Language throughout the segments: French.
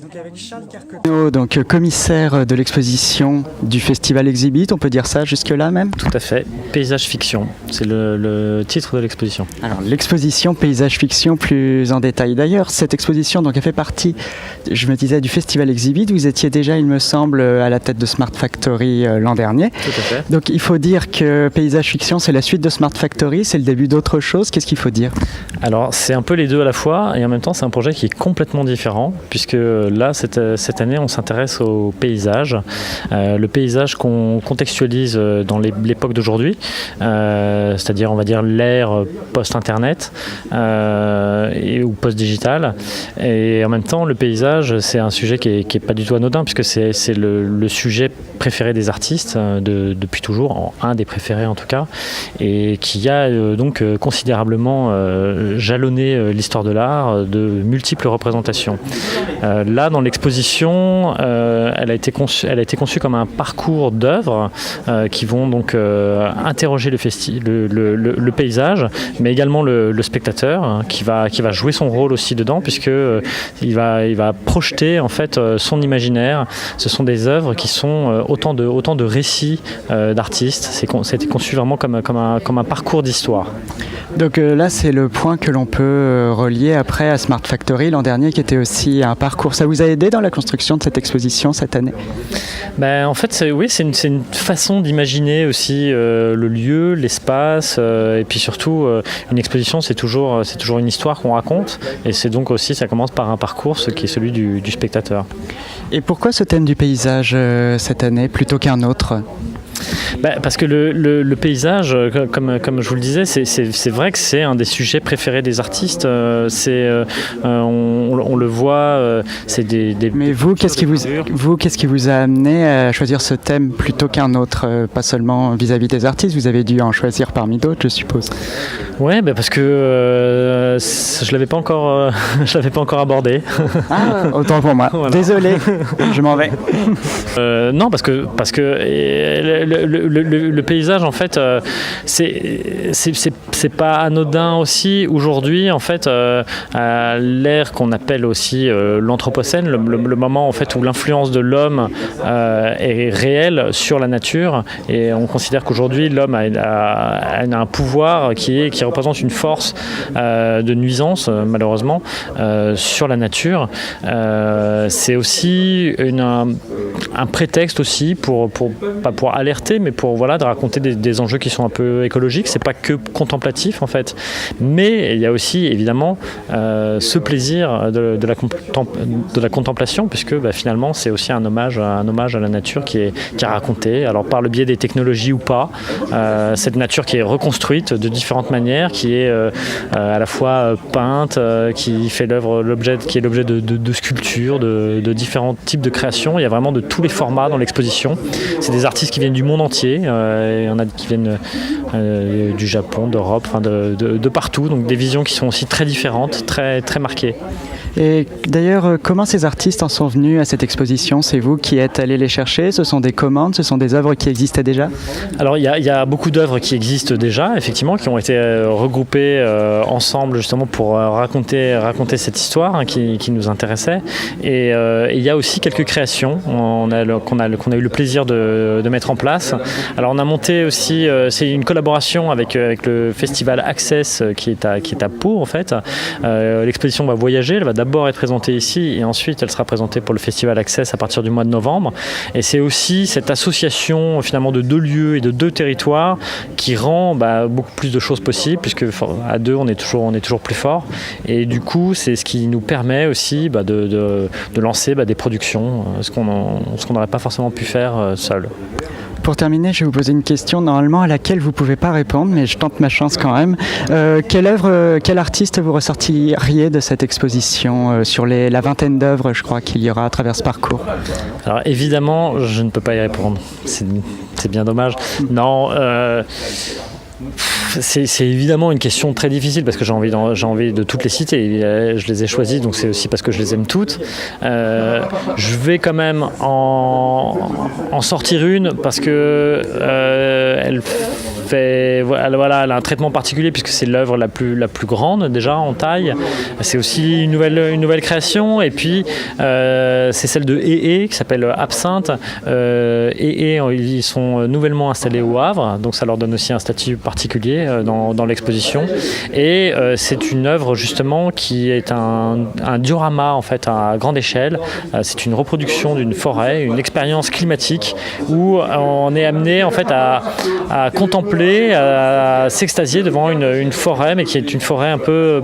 Donc avec Charles Carconeau, donc commissaire de l'exposition du Festival Exhibit, on peut dire ça jusque-là même ? Tout à fait. Paysage fiction, c'est le titre de l'exposition. Alors l'exposition Paysage fiction plus en détail. D'ailleurs, cette exposition donc, elle fait partie, je me disais, du Festival Exhibit. Vous étiez déjà, il me semble, à la tête de Smart Factory l'an dernier. Tout à fait. Donc il faut dire que Paysage fiction, c'est la suite de Smart Factory, c'est le début d'autre chose. Qu'est-ce qu'il faut dire ? Alors c'est un peu les deux à la fois et en même temps c'est un projet qui est complètement différent puisque là cette année on s'intéresse au paysage, le paysage qu'on contextualise dans l'époque d'aujourd'hui, c'est-à-dire on va dire l'ère post-internet ou post-digital, et en même temps le paysage c'est un sujet qui est pas du tout anodin puisque c'est le sujet préféré des artistes depuis toujours, un des préférés en tout cas, et qui a donc considérablement jalonné l'histoire de l'art de multiples représentations. Là, dans l'exposition, elle a été conçue comme un parcours d'œuvres qui vont donc interroger le paysage, mais également le spectateur qui va jouer son rôle aussi dedans, puisque il va projeter en fait son imaginaire. Ce sont des œuvres qui sont autant de récits d'artistes. C'était conçu vraiment comme un parcours d'histoire. Donc là, c'est le point que l'on peut relier après à Smart Factory l'an dernier, qui était aussi un parcours. Ça vous a aidé dans la construction de cette exposition cette année ? En fait, c'est une façon d'imaginer aussi le lieu, l'espace, et puis surtout, une exposition, c'est toujours une histoire qu'on raconte, et c'est donc aussi, ça commence par un parcours, ce qui est celui du spectateur. Et pourquoi ce thème du paysage cette année plutôt qu'un autre ? Parce que le paysage, comme je vous le disais, c'est vrai que c'est un des sujets préférés des artistes. On le voit. Mais vous, qu'est-ce qui vous a amené à choisir ce thème plutôt qu'un autre, pas seulement vis-à-vis des artistes, vous avez dû en choisir parmi d'autres, je suppose. Ouais, parce que je l'avais pas encore abordé. Ah, autant pour moi. Voilà. Désolé, je m'en vais. Non, parce que le paysage, en fait, c'est pas anodin aussi aujourd'hui, en fait, à l'ère qu'on appelle aussi l'anthropocène, le moment en fait où l'influence de l'homme est réelle sur la nature, et on considère qu'aujourd'hui l'homme a un pouvoir qui représente une force de nuisance, malheureusement, sur la nature. C'est aussi un prétexte aussi pas pour alerter, mais pour de raconter des enjeux qui sont un peu écologiques. C'est pas que contemplatif en fait, mais il y a aussi évidemment ce plaisir de la contemplation, puisque finalement c'est aussi un hommage à la nature qui est raconté, alors par le biais des technologies ou pas, cette nature qui est reconstruite de différentes manières, qui est à la fois peinte, qui est l'objet de sculptures, de différents types de créations. Il y a vraiment de tous les formats dans l'exposition. C'est des artistes qui viennent du monde entier. Il y en a qui viennent du Japon, d'Europe, de partout. Donc des visions qui sont aussi très différentes, très, très marquées. Et d'ailleurs, comment ces artistes en sont venus à cette exposition ? C'est vous qui êtes allés les chercher ? Ce sont des commandes ? Ce sont des œuvres qui existaient déjà ? Alors il y a beaucoup d'œuvres qui existent déjà, effectivement, qui ont été regroupées ensemble justement pour raconter cette histoire qui nous intéressait. Et il y a aussi quelques créations qu'on a eu le plaisir de mettre en place. Alors on a monté aussi, c'est une collaboration avec le festival Access qui est à Pau en fait. L'exposition va voyager, elle va d'abord être présentée ici et ensuite elle sera présentée pour le festival Access à partir du mois de novembre. Et c'est aussi cette association finalement de deux lieux et de deux territoires qui rend beaucoup plus de choses possibles, puisque à deux on est toujours plus fort. Et du coup c'est ce qui nous permet aussi de lancer des productions, ce qu'on n'aurait pas forcément pu faire seul. Pour terminer, je vais vous poser une question normalement à laquelle vous ne pouvez pas répondre, mais je tente ma chance quand même. Quel artiste vous ressortiriez de cette exposition sur la vingtaine d'œuvres, je crois, qu'il y aura à travers ce parcours ? Alors évidemment, je ne peux pas y répondre. C'est bien dommage. Non. C'est évidemment une question très difficile parce que j'ai envie de toutes les citer. Je les ai choisies, donc c'est aussi parce que je les aime toutes. Je vais quand même en sortir une parce que elle voilà, elle a un traitement particulier puisque c'est l'œuvre la plus grande déjà en taille. C'est aussi une nouvelle création, et puis c'est celle de qui s'appelle Absinthe. Ils sont nouvellement installés au Havre, donc ça leur donne aussi un statut particulier dans l'exposition. Et c'est une œuvre justement qui est un diorama en fait à grande échelle. C'est une reproduction d'une forêt, une expérience climatique où on est amené en fait à contempler, à s'extasier devant une forêt, mais qui est une forêt un peu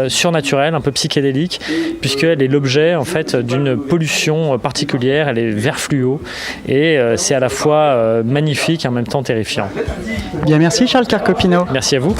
surnaturelle, un peu psychédélique, puisqu'elle est l'objet en fait d'une pollution particulière. Elle est vert fluo et c'est à la fois magnifique et en même temps terrifiant. Bien, merci Charles Carcopino. Merci à vous.